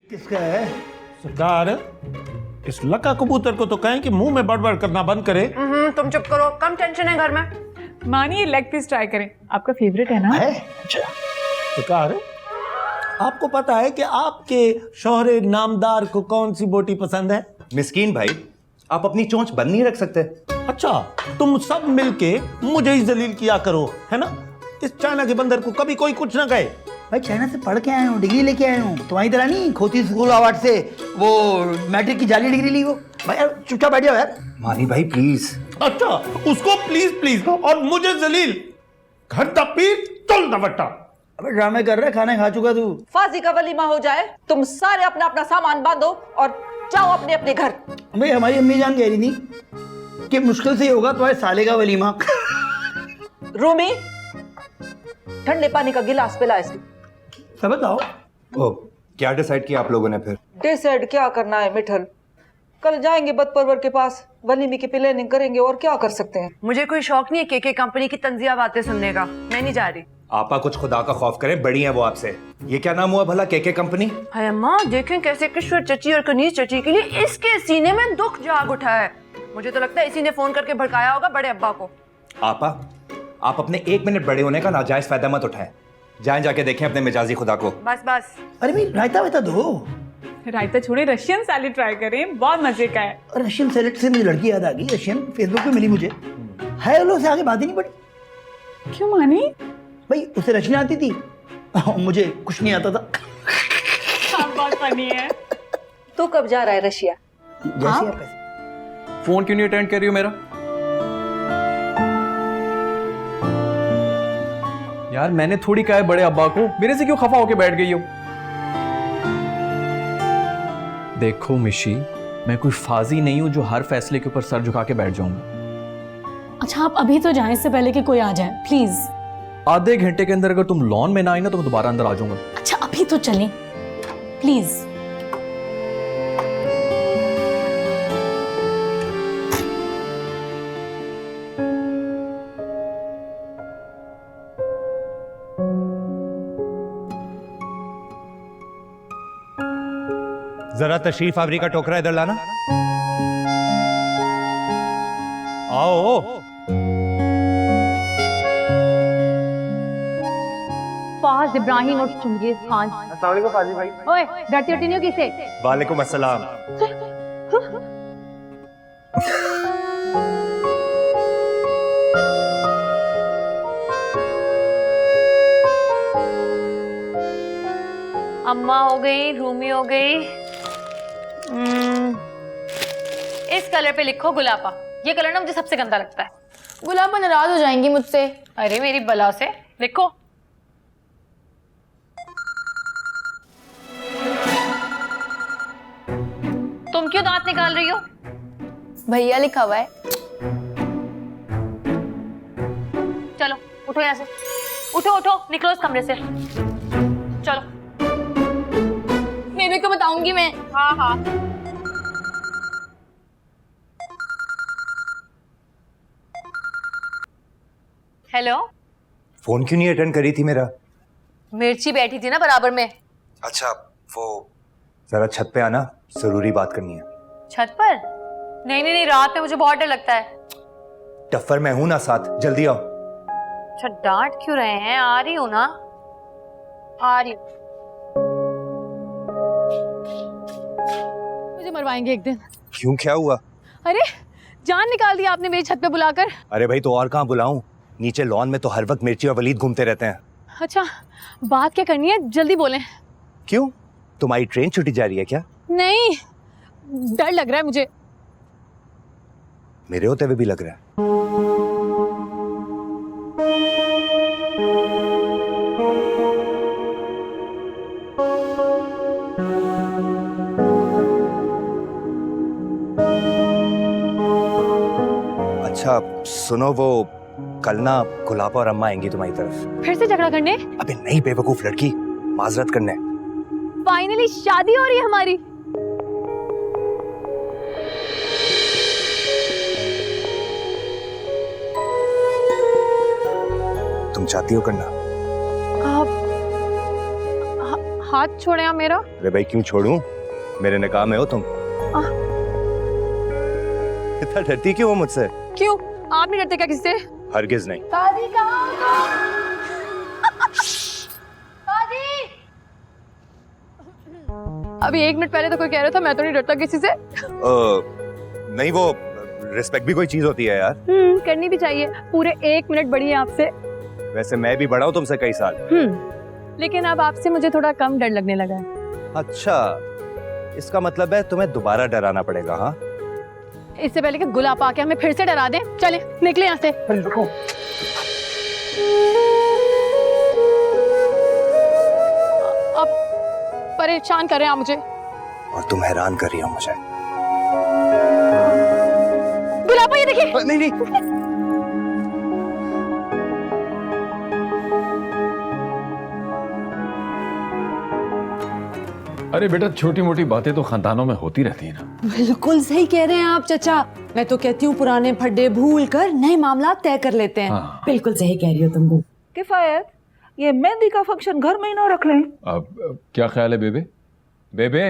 किसका है? सरकार, इस लका कबूतर को तो कहें कि मुंह में बड़बड़ करना बंद करे। तुम चुप करो, कम टेंशन है घर में। मानिए लेग पीस ट्राई करें, आपका फेवरेट है ना? है? अच्छा। सरकार, आपको पता है कि आपके शोहरे नामदार को कौन सी बोटी पसंद है? मिस्कीन भाई, आप अपनी चोंच बंद नहीं रख सकते? अच्छा, तुम सब मिलके मुझे ही जलील किया करो, है ना? इस चाइना के बंदर को कभी कोई कुछ ना कहे। भाई चाइना से पढ़ के आया हूँ, डिग्री लेके आया हूँ। तुम्हारी तरह नहीं खोती स्कूल अवार्ड से वो मैट्रिक की जाली डिग्री ली हो। भाई यार चुपचाप बैठ जाओ यार। मानी भाई प्लीज। अच्छा, उसको प्लीज प्लीज और मुझे जलील। घर तक पीर चल दवट्टा। अबे ड्रामे कर रहा है, खाना खा चुका तू। फाजी का वलीमा हो जाए, तुम सारे अपना अपना सामान बांधो और जाओ अपने अपने घर। भाई हमारी अम्मी जान कह रही थी कि मुश्किल से ही होगा तुम्हारे साले का वलीमा। रूमी, ठंडे पानी का गिलास पिला इसको। सब बताओ। ओ, क्या डिसाइड किया आप लोगों ने फिर? डिसाइड क्या करना है मिठल, कल जाएंगे बदपरवर के पास, वलीमे की प्लानिंग करेंगे और क्या कर सकते हैं। मुझे कोई शौक नहीं है केके कंपनी की तंजिया बातें सुनने का, मैं नहीं जा रही। आपा कुछ खुदा का खौफ करे, बड़ी है वो आपसे। ये क्या नाम हुआ भला, केके कंपनी? हाय अम्मा, देखें कैसे किश्वर चची और कनीज चची के लिए इसके सीने में दुख जाग उठा है। मुझे तो लगता है इसी ने फोन करके भड़काया होगा बड़े अब्बा को। आपा, आप अपने 1 मिनट बड़े होने का नाजायज फायदा मत उठाएं। जाएं जाके देखें अपने मिजाजी खुदा को। बस बस। अरे भाई रायता वायता दो। रायता छोड़े, रशियन सैलेड ट्राई करें, बहुत मजे का है। रशियन सैलेड से मुझे लड़की याद आ गई, रशियन फेसबुक पे मिली मुझे। हाय हेलो से आगे बात ही नहीं पड़ी। क्यों मानी? भाई उसे रशियन आती थी, मुझे कुछ नहीं आता था। आप बहुत फनी है। तू कब जा रहा है रशिया? जैसे आप ऐसे। फोन क्यों नहीं अटेंड कर रही हो मेरा? यार मैंने थोड़ी कहा है बड़े अब्बा को, मेरे से क्यों खफा होके बैठ गई हो? देखो मिशी, मैं कोई फाजी नहीं हूं जो हर फैसले के ऊपर सर झुका के बैठ जाऊंगा। अच्छा आप अभी तो जाएं, इससे पहले कि कोई आ जाए प्लीज। आधे घंटे के अंदर अगर तुम लॉन में ना आई ना तो मैं दोबारा अंदर आ जाऊंगा। अच्छा अभी तो चलें प्लीज। जरा तशरीफ आवरी का टोकरा इधर लाना। आओ। फाज इब्राहिम और चंगेज खान। अस्सलाम वालेकुम फाजी भाई। ओए डरती हटी नहीं हो किसे? वालेकुम अस्सलाम। अम्मा हो गई, रूमी हो गई। इस कलर पे लिखो गुलाबा। ये कलर ना मुझे सबसे गंदा लगता है। गुलाबा नाराज हो जाएंगी मुझसे। अरे मेरी बला से लिखो। तुम क्यों दांत निकाल रही हो? भैया लिखा हुआ है। चलो उठो यहाँ से, उठो उठो, निकलो इस कमरे से। चलो बेबी को बताऊंगी मैं। हाँ हाँ। हेलो। फोन क्यों नहीं अटेंड करी थी मेरा? मिर्ची बैठी थी ना बराबर में। अच्छा, वो जरा छत पे आना, जरूरी बात करनी है। छत पर? नहीं नहीं नहीं, रात में मुझे बहुत डर लगता है। टफ्फर मैं हूं ना साथ, जल्दी आओ। अच्छा डांट क्यों रहे हैं? आ रही हूँ ना, आ रही हूँ। मुझे मरवाएंगे एक दिन। क्यों, क्या हुआ? अरे जान निकाल दी आपने मेरी छत पे बुलाकर। अरे भाई तो और कहाँ बुलाऊं? नीचे लॉन में तो हर वक्त मिर्ची और वलीद घूमते रहते हैं। अच्छा बात क्या करनी है, जल्दी बोलें। क्यों, तुम्हारी ट्रेन छुट्टी जा रही है क्या? नहीं, डर लग रहा है मुझे। मेरे होते हुए भी लग रहा है। अच्छा सुनो, वो कल ना गुलाबा और अम्मा आएंगी तुम्हारी तरफ। फिर से झगड़ा करने? अबे नहीं बेवकूफ लड़की, माजरत करने। फाइनली शादी हो रही है हमारी। तुम चाहती हो करना? हाथ छोड़े आप मेरा। अरे भाई क्यों छोड़ूं? मेरे निकाह में हो तुम। इतना डरती क्यों हो मुझसे? क्यों, आप नहीं डरते क्या किसी से? हरगिज नहीं। दादी कहाँ हो? दादी! अभी 1 मिनट पहले तो कोई कह रहा था मैं तो नहीं डरता किसी से। नहीं, वो रिस्पेक्ट भी कोई चीज होती है यार। करनी भी चाहिए। पूरे 1 मिनट बड़ी है आपसे। वैसे मैं भी बड़ा हूँ तुमसे कई साल। लेकिन अब आपसे मुझे थोड़ा कम डर लगने लगा है। अच्छा, इसका मतलब है तुम्हें दोबारा डराना पड़ेगा? हाँ, इससे पहले कि गुलाब आके हमें फिर से डरा दे। चले निकले यहाँ से। रुको, अब परेशान कर रहे हैं आप मुझे। और तुम हैरान कर रही हो मुझे। गुलाब ये देखिए। नहीं नहीं, अरे बेटा, छोटी मोटी बातें तो खानदानों में होती रहती है ना। बिल्कुल सही कह रहे हैं आप चचा। मैं तो कहती हूँ पुराने फड्डे भूल कर नए मामला तय कर लेते हैं। हाँ। बिल्कुल सही कह रही हो तुम। किफायत, ये मेहंदी का फंक्शन घर में ही ना रख लें? अब क्या ख्याल है बेबे? बेबे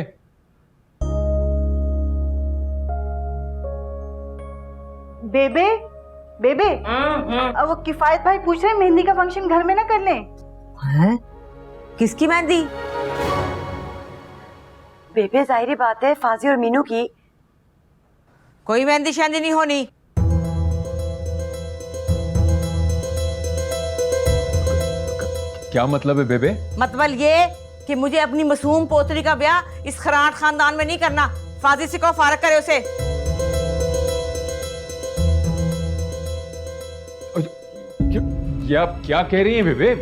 बेबे बेबे अब वो किफायत भाई पूछ रहे हैं मेहंदी का फंक्शन घर में ना कर लें। हैं? किसकी मेहंदी? बेबे जाहिर बात है फाजी और मीनू की। कोई मेहंदी शादी नहीं होनी। क्या मतलब है बेबे? मतलब ये कि मुझे अपनी मासूम पोतरी का ब्याह इस खराट खानदान में नहीं करना। फाजी से कहो फारग करे उसे। ये आप क्या कह रही हैं बेबे?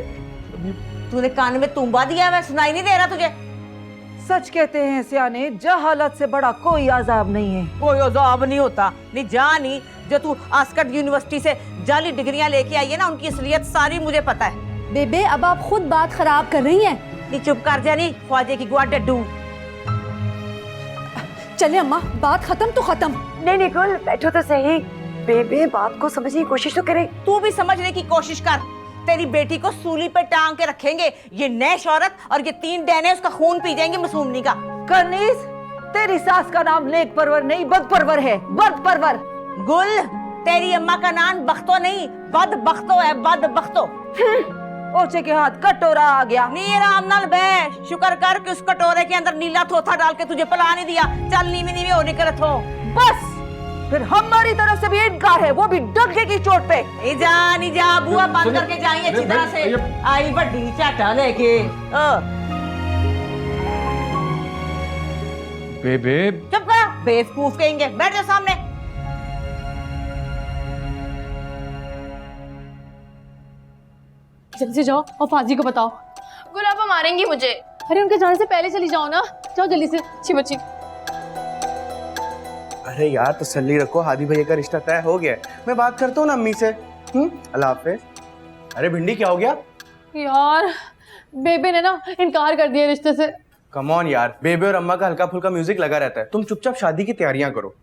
तूने कान में तुम्बा दिया है, सुनाई नहीं दे रहा तुझे? सच कहते हैं सियाने, जहालत से बड़ा कोई अजाब नहीं है। कोई अजाब नहीं होता। नहीं जानी जो तू आस्कट यूनिवर्सिटी से जाली डिग्रियां लेके आई है ना, उनकी असलियत सारी मुझे पता है। बेबे अब आप खुद बात खराब कर रही हैं। नहीं चुप कर जानी, ख्वाजे की गुआ डड्डू। चले अम्मा, बात खत्म तो खत्म। नहीं निकुल, बैठो तो सही। बेबे बात को समझने की कोशिश तो करे। तू भी समझने की कोशिश कर। तेरी बेटी को सूली पे टांग के रखेंगे। ये नए शौहरत और ये 3 डैने उसका खून पी जाएंगे मासूमनी का। कनीज, तेरी सास का नाम नेक परवर नहीं बद परवर है। बद परवर। गुल, तेरी अम्मा का नाम बख्तो नहीं बद बख्तो है। बद बख्तो। ओचे के हाथ कटोरा आ गया। नी राम नाल बे, शुक्र कर कि उस कटोरे के अंदर नीला थोथा डाल के तुझे पला नहीं दिया। चल नीवी नीवी होने करत हो। बस फिर हमारी तरफ से भी इनकार है, वो भी डंके की चोट पे। जा बुआ बंद करके जाएंगे अच्छी तरह से। आई बड़ी चाटा लेके। बेबे चुप कर, बेवकूफ कहेंगे। बैठ जाओ सामने। जल्दी से जाओ और फाजी को बताओ। गुलाबा मारेंगी मुझे। अरे उनके जाने से पहले चली जाओ ना। जाओ जल्दी से, अच्छी बच्ची। अरे यार तसल्ली रखो, हादी भैया का रिश्ता तय हो गया है। मैं बात करता हूँ ना अम्मी से। अल्लाह हाफिज। अरे भिंडी क्या हो गया? यार बेबे ने ना इनकार कर दिया रिश्ते से। कम ऑन यार, बेबे और अम्मा का हल्का फुल्का म्यूजिक लगा रहता है। तुम चुपचाप शादी की तैयारियां करो।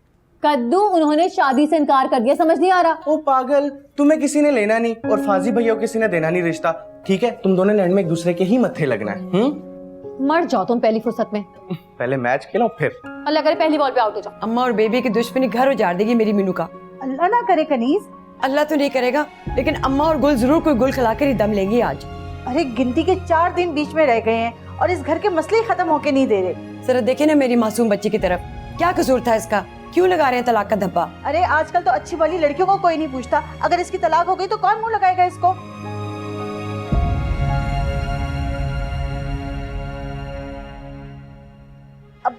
कद्दू, उन्होंने शादी से इनकार कर दिया, समझ नहीं आ रहा। ओ पागल, तुम्हें किसी ने लेना नहीं और फाजी भैया को किसी ने देना नहीं रिश्ता। ठीक है, तुम दोनों ने एंड में एक दूसरे के ही मत्थे लगना है। मर जाओ तुम पहली फुर्सत में। पहले मैच खेलो फिर। अल्लाह करे पहली बॉल पे आउट हो जाओ। अम्मा और बेबी की दुश्मनी घर उजाड़ देगी मेरी मीनू का। अल्लाह ना करे कनीज। अल्लाह तो नहीं करेगा, लेकिन अम्मा और गुल जरूर कोई गुल खिलाकर ही दम लेंगी आज। अरे गिनती के 4 दिन बीच में रह गए हैं और इस घर के मसले ही खत्म होके नहीं दे रहे। जरा देखे ना मेरी मासूम बच्ची की तरफ, क्या कसूर था इसका? क्यों लगा रहे हैं तलाक का धब्बा? अरे आजकल तो अच्छी वाली लड़कियों को कोई नहीं पूछता। अगर इसकी तलाक हो गई तो कौन मुंह लगाएगा इसको? अब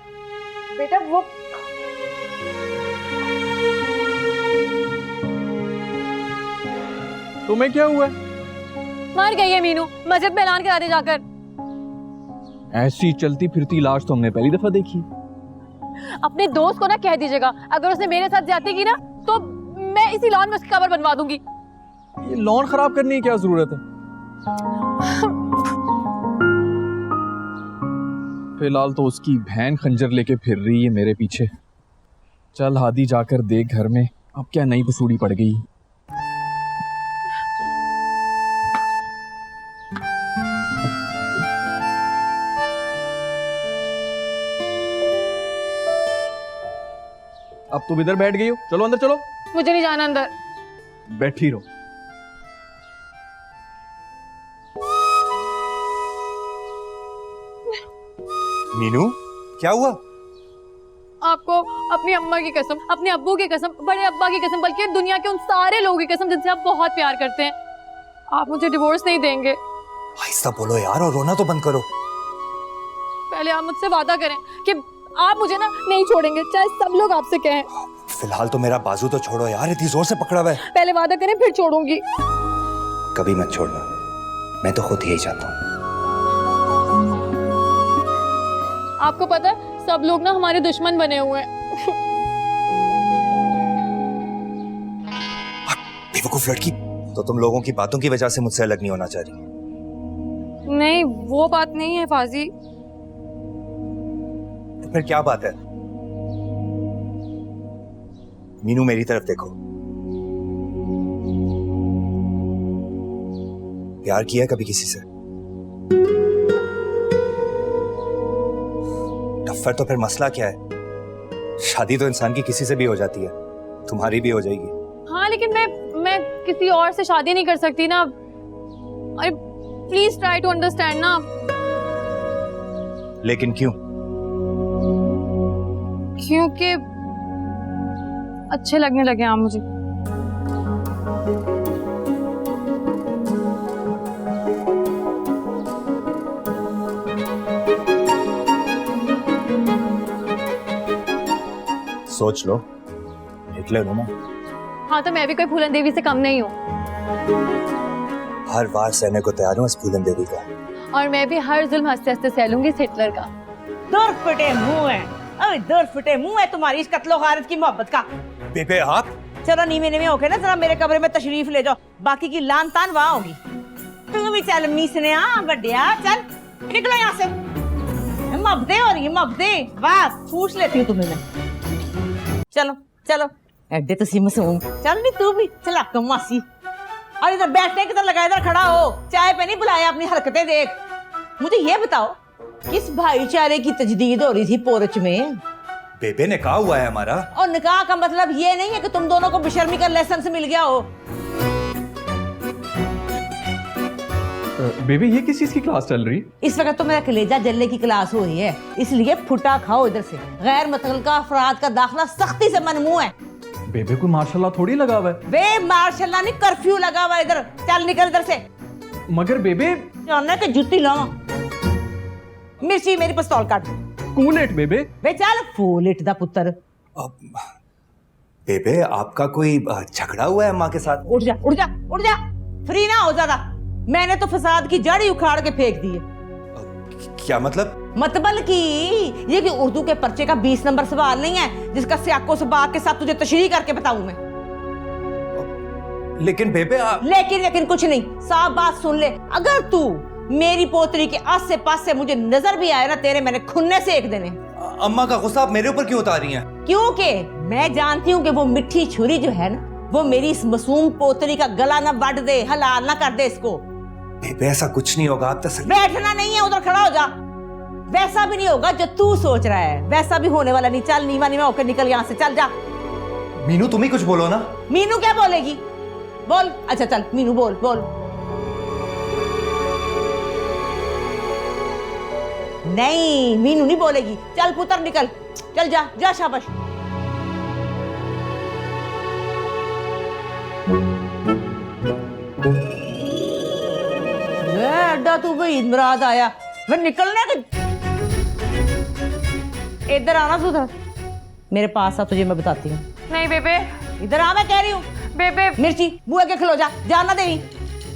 बेटा वो तुम्हें क्या हुआ? मर गई है मीनू, मस्जिद में ऐलान करा दे जाकर। ऐसी चलती फिरती लाश तो हमने पहली दफा देखी। अपने दोस्त को ना कह दीजिएगा, अगर उसने मेरे साथ ज्यादती की ना तो मैं इसी लॉन में उसकी कब्र बनवा दूंगी। ये लॉन खराब करने की क्या जरूरत है? फिलहाल तो उसकी बहन खंजर लेके फिर रही है मेरे पीछे। चल हादी, जाकर देख घर में अब क्या नई बसूड़ी पड़ गई। अब तुम इधर बैठ गई हो, चलो अंदर चलो। मुझे नहीं जाना अंदर। बैठी रहो। मीनू, क्या हुआ? आपको अपनी अम्मा की कसम, अपने अब्बू की कसम, बड़े अब्बा की कसम, बल्कि दुनिया के उन सारे लोगों की कसम जिनसे आप बहुत प्यार करते हैं, आप मुझे डिवोर्स नहीं देंगे। आहिस्ता बोलो यार, और रोना तो बंद करो। पहले आप मुझसे वादा करें कि आप मुझे ना नहीं छोड़ेंगे, चाहे सब लोग आपसे कहें। फिलहाल तो मेरा बाजू तो छोड़ो यार, इतनी जोर से पकड़ा हुआ है। पहले वादा करें, फिर छोड़ूंगी। कभी मत छोड़ना, मैं तो खुद यही चाहता हूँ। आपको पता है सब लोग ना हमारे दुश्मन बने हुए हैं। बेवकूफ लड़की, तो तुम लोगों की बातों की वजह से मुझसे अलग नहीं होना चाह रही? नहीं, वो बात नहीं है फाजी। तो फिर क्या बात है? मीनू मेरी तरफ देखो। प्यार किया है कभी किसी से? फिर तो फिर मसला क्या है? शादी तो इंसान की किसी से भी हो जाती है, तुम्हारी भी हो जाएगी। हाँ, लेकिन मैं किसी और से शादी नहीं कर सकती ना। अरे प्लीज ट्राई टू अंडरस्टैंड ना। लेकिन क्यों? क्योंकि अच्छे लगने लगे आप मुझे। सोच लो, निकले हो ना। हाँ, तो मैं भी कोई फूलन देवी से कम नहीं हूँ। हर वार सहने को तैयार हूँ इस फूलन देवी का। और मैं भी हर जुल्म हंसते हंसते सह लूंगी इस हिटलर का। दूर फटे मुंह है, अरे दूर फटे मुंह है तुम्हारी इस कत्लो गारत की मोहब्बत का। बेबे आप चलो नीवे नीवे होके ना जरा मेरे कमरे में तशरीफ ले जाओ, बाकी की लान तान वहां होगी। तू भी चल मीसने बड्डिया, चल निकलो यहाँ से। मोहब्बतें हो रही है, मोहब्बतें। वाह, पूछ लेती हूँ तुम्हें मैं। चलो चलो, एड्डे तो सी मासूम। चल नहीं तू भी, चल आपका मासी। और इधर बैठने की तरह लगा, इधर खड़ा हो। चाय पे नहीं बुलाया, अपनी हरकतें देख। मुझे ये बताओ, किस भाईचारे की तजदीद हो रही थी पोरच में? बेबे निकाह हुआ है हमारा। और निकाह का मतलब ये नहीं है कि तुम दोनों को बेशर्मी का लाइसेंस मिल गया हो। बेबी, ये किस चीज की क्लास चल रही? इस वक्त तो मेरा कलेजा जलने की क्लास हो रही है, इसलिए फुटा खाओ इधर से। गैर मुतल्लिका अफराद का दाखिला सख्ती से ममनू है। बेबे को मार्शल थोड़ी लगा हुआ है। वे मार्शल नहीं, कर्फ्यू लगा हुआ है इधर। चल निकल इधर से। मगर बेबे, जानना कि जुत्ती लावा। मिर्ची मेरी पिस्तौल काट। कूल इट बेबे। वे चल फूल इट दा पुत्र। बेबे आपका कोई झगड़ा हुआ है माँ के साथ? उठ जा उठ जा उठ जा, फ्री ना हो ज्यादा। मैंने तो फसाद की जड़ ही उखाड़ के फेंक दी है। क्या मतलब? मतबल की ये कि उर्दू के पर्चे का 20 नंबर सवाल नहीं है जिसका सियाको सबाक के साथ तुझे तशरीह करके बताऊं मैं। लेकिन बेबे लेकिन कुछ नहीं, साफ बात सुन ले। अगर तू मेरी पोतरी के आसे पास से मुझे नजर भी आए ना, तेरे मैंने खुन्ने से एक देने। अम्मा का गुस्सा आप मेरे ऊपर क्यों उतार रही हैं? क्योंकि मैं जानती हूँ कि वो मिट्टी छुरी जो है ना, वो मेरी इस मासूम पोतरी का गला ना बढ़ दे, हलाल ना कर दे इसको। बेबे ऐसा कुछ नहीं होगा, आप तसल्ली। बैठना नहीं है, उधर खड़ा हो जा। वैसा भी नहीं होगा जो तू सोच रहा है, वैसा भी होने वाला नहीं। चल नीवा नीवा होकर निकल यहाँ से, चल जा। मीनू तुम ही कुछ बोलो ना। मीनू क्या बोलेगी? बोल। अच्छा चल मीनू बोल बोल। नहीं, मीनू नहीं बोलेगी। चल पुत्र निकल, चल जा जा, शाबाश। अड्डा तू भाई इमराद आया, फिर निकलने के। इधर आना सुधर, मेरे पास आ, तुझे मैं बताती हूँ। नहीं बेबे, इधर आ, मैं कह रही हूँ। बेबे मिर्ची मुँह के खलो जा, जाना दे।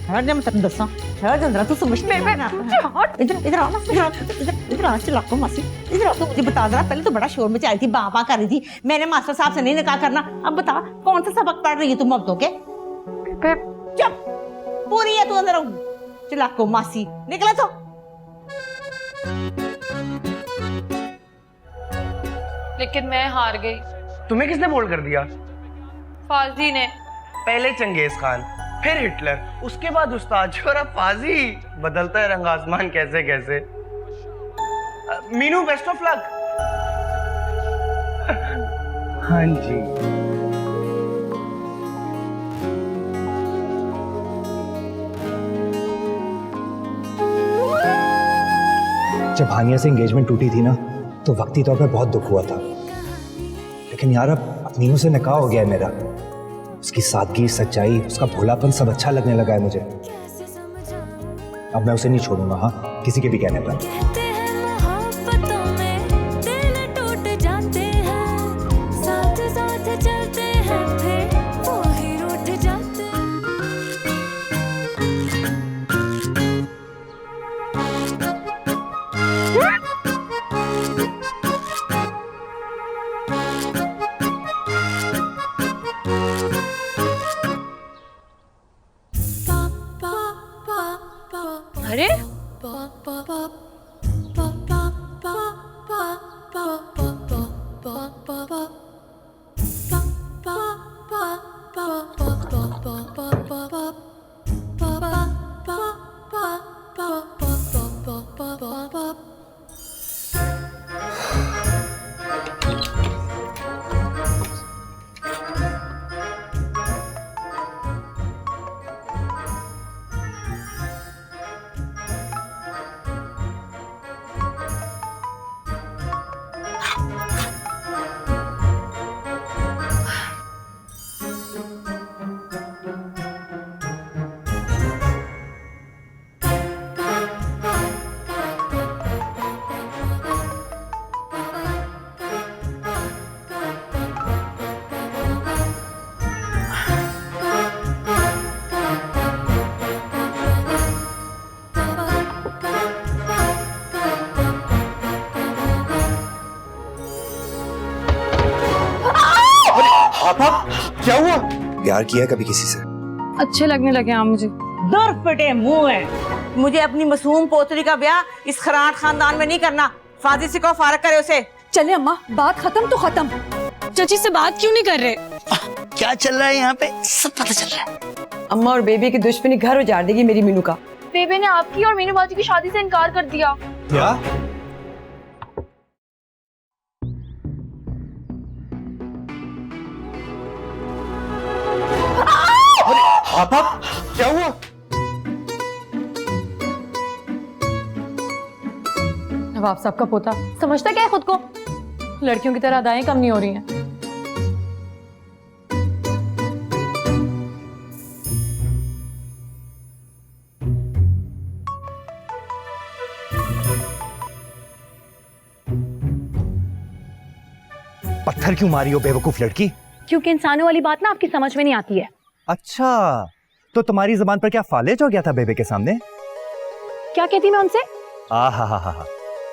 ठहर जा, मैं तेन दसा। ठहर जंदरा, तू समझ। इधर इधर आना, इधर आ, चल आपको मासी। इधर आ, तू मुझे बता जरा। पहले तो बड़ा शोर में चल थी, बाबा कर रही थी। मैंने मास्टर साहब से नहीं निकाह करना। अब बता कौन सा सबक पढ़ रही है तुम अब के? चुप, पूरी है तू अंदर। चल आपको मासी, निकला तो। लेकिन मैं हार गई। तुम्हें किसने बोल कर दिया? फाजी ने। पहले चंगेज खान, फिर हिटलर, उसके बाद उस्ताद और अब फाजी। बदलता है रंग आसमान कैसे कैसे। Meenu best of luck. हाँ जी। जब हानिया से एंगेजमेंट टूटी थी ना, तो वक्ती तौर पर बहुत दुख हुआ था, लेकिन यार अब मीनू से निकाह हो गया है मेरा। उसकी सादगी, सच्चाई, उसका भोलापन सब अच्छा लगने लगा है मुझे। अब मैं उसे नहीं छोड़ूंगा, हाँ, किसी के भी कहने पर। अरे क्या हुआ? प्यार किया है कभी किसी से? अच्छे लगने लगे आप मुझे। दूर पिटे मुंह है। मुझे अपनी मासूम पोतरी का ब्याह इस खराट खानदान में नहीं करना। फादी से को फारग करे उसे। चले अम्मा, बात खत्म तो खत्म। चाची से बात क्यों नहीं कर रहे? क्या चल रहा है यहाँ पे सब पता चल रहा है। अम्मा और बेबी की दुश्मनी घर उजाड़ देगी मेरी मीनू का। बेबे ने आपकी और मीनू बाजी की शादी से इनकार कर दिया। क्या? आप क्या हुआ? नवाब साहब का पोता समझता क्या है खुद को? लड़कियों की तरह अदाएं कम नहीं हो रही हैं। पत्थर क्यों मारी हो बेवकूफ लड़की? क्योंकि इंसानों वाली बात ना आपकी समझ में नहीं आती है। अच्छा, तो तुम्हारी जुबान पर क्या फालिज हो गया था बेबे के सामने? क्या कहती मैं उनसे? आहा,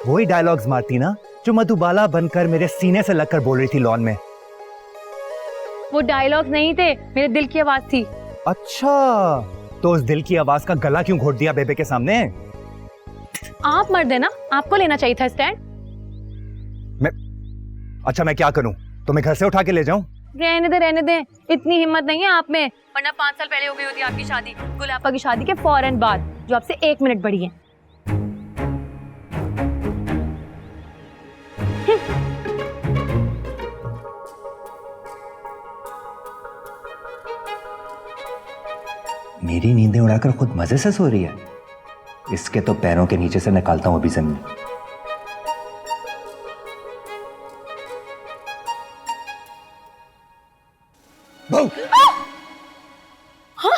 वही डायलॉग्स मारती ना जो मधुबाला बनकर मेरे सीने से लगकर बोल रही थी लॉन में। वो डायलॉग्स नहीं थे, मेरे दिल की आवाज थी। अच्छा, तो उस दिल की आवाज का गला क्यों घोट दिया बेबे के सामने? आप मर्द है ना, आपको लेना चाहिए था स्टैंड। मैं क्या करूं? तुम्हें घर से उठा के ले जाऊं? रहने दे, इतनी हिम्मत नहीं है आप में, वरना 5 साल पहले हो गई होती आपकी शादी, गुलाबा की शादी के फौरन बाद, जो आपसे 1 मिनट बड़ी है। मेरी नींदें उड़ाकर खुद मजे से सो रही है। इसके तो पैरों के नीचे से निकालता हूं अभी जमीन। हाँ?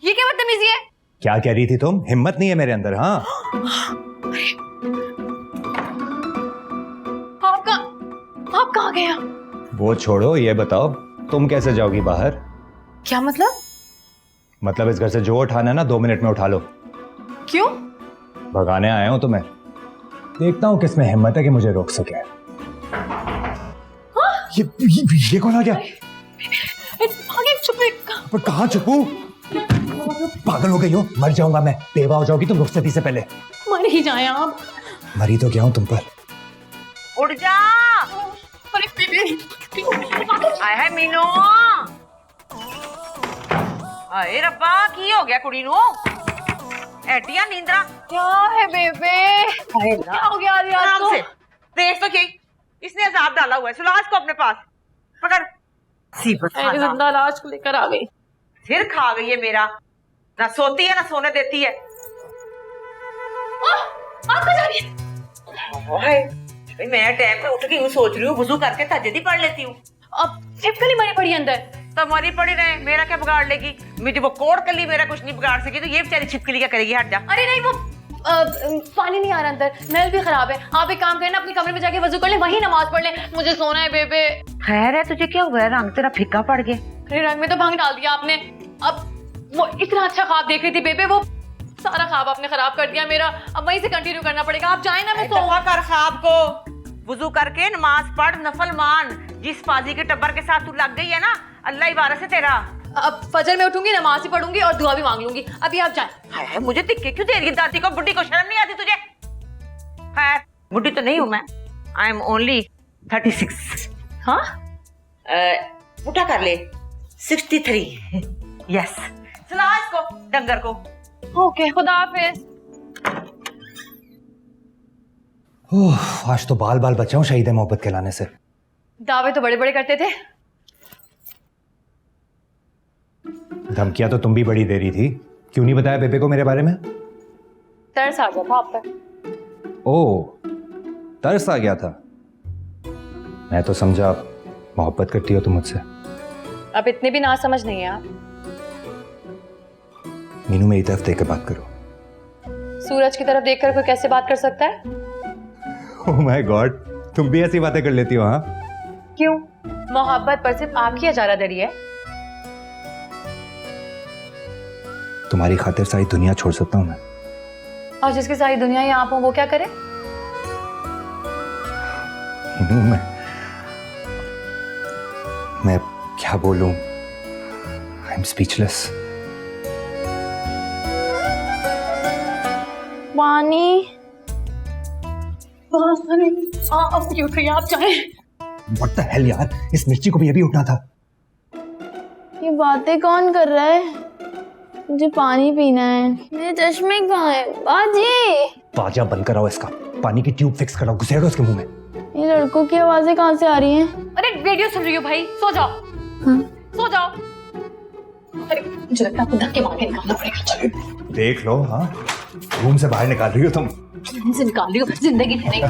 ये क्या बदतमीजी है? क्या कह रही थी तुम? हिम्मत नहीं है मेरे अंदर? हाँ, आप कहाँ गया? वो छोड़ो, ये बताओ तुम कैसे जाओगी बाहर? क्या मतलब? मतलब इस घर से जो उठाना है ना 2 मिनट में उठा लो। क्यों? भगाने आया हूं तुम्हें। देखता हूं किसमें हिम्मत है कि मुझे रोक सके। ये कौन आ गया? पर कहाँ छुपू? पागल हो गई हो? मर जाऊंगा मैं। बेवा हो जाओगी तुम रुखसती से पहले। मर ही जाए आप। मरी तो गया हूं तुम पर। उठ जा। आए है मीनू। आए रब्बा की हो गया कुड़ी नु? एडिया नींद्रा। क्या है बेबे? क्या हो गया आज रात को? देख तो क्या इसने अजाब डाला हुआ है। सुला इसको अपने पास। पकड़ सीबत जिंदा लाश को लेकर आ गई। फिर खा गई है मेरा, ना सोती है ना सोने देती है। आप कहाँ जा रही है? ओए, भाई मैं टाइम पे उठ के यूं सोच रही हूँ वुजू करके तहज्जुद पढ़ लेती हूँ। अब छिपकली मरी पड़ी अंदर। तो मरी पड़ी रहे, मेरा क्या बिगाड़ लेगी? मुझे वो कोड कली मेरा कुछ नहीं बिगाड़ सकी, तो ये बेचारी छिपकली क्या करेगी? हट जा। अरे नहीं, वो पानी नहीं आ रहा अंदर, नल भी खराब है। आप एक काम करना, अपने कमरे में जाके वजू कर ले, वहीं नमाज पढ़ ले। मुझे सोना है बेबे। खैर है, तुझे क्या हुआ है? रंग तेरा फीका पड़ गया। अरे रंग में तो भंग डाल दिया आपने। अब वो इतना अच्छा ख्वाब देख रही थी बेबे, वो सारा ख्वाब आपने खराब कर दिया मेरा। अब वहीं से कंटिन्यू करना पड़ेगा। आप जाए ना, मैं दफा कर ख्वाब को। वुजू करके नमाज पढ़, नफल मान। जिस पाजी के टब्बर के साथ तू लग गई है ना, अल्लाह ही वारस है तेरा। अब फजर में उठूंगी, नमाज ही पढ़ूंगी और दुआ भी मांग लूंगी। अभी आप जाएं। हाय, मुझे तिक्के क्यों दे रही है? दादी को, बुढ़ी को शर्म नहीं आती तुझे? खैर, बुढ़ी तो नहीं हूं मैं, आई एम ओनली 36। हाँ, उठा कर ले 63। यस, सुना इसको डंगर को। ओके, खुदा हाफिज। ओह, आज तो बाल बाल बचाऊं शहीद मोहब्बत कहलाने से। दावे तो बड़े बड़े करते थे। धमकियां तो तुम भी बड़ी दे रही थी, क्यों नहीं बताया बेबे को मेरे बारे में? तरस आ गया था आप पर। ओह, तरस आ गया था। मैं तो समझा मोहब्बत करती हो तुम मुझसे। अब इतने भी ना समझ नहीं है आप। मीनू, मेरी तरफ देख के बात करो। सूरज की तरफ देखकर कोई कैसे बात कर सकता है? ओह माय गॉड, तुम भी ऐसी बातें कर लेती हो? हाँ, क्यों? मोहब्बत पर सिर्फ आपकी इजारादारी है। तुम्हारी खातिर सारी दुनिया छोड़ सकता हूं मैं। और जिसकी सारी दुनिया ही आप हो, वो क्या करे? मीनू, मैं क्या बोलूं? I am speechless. वानी, आप उठिए, आप जाएं। व्हाट द हेल यार, इस मिर्ची को भी अभी उठना था। ये बातें कौन कर रहा है? मुझे पानी पीना है। मेरे चश्मे कहाँ है? बाजी, बाजा बंद कराओ इसका, पानी की ट्यूब फिक्स कराओ, घुसेड़ो उसके मुंह में। ये लड़कों की आवाजें कहाँ से आ रही हैं? अरे रेडियो सुन रही हो भाई, सो जाओ। हाँ? सो जाओ। अरे मुझे लगता है आपको धक्के मार के निकालना पड़ेगा। देख लो, हाँ, रूम से बाहर निकाल रही हो तुम। से निकाल रही हो, जिंदगी नहीं।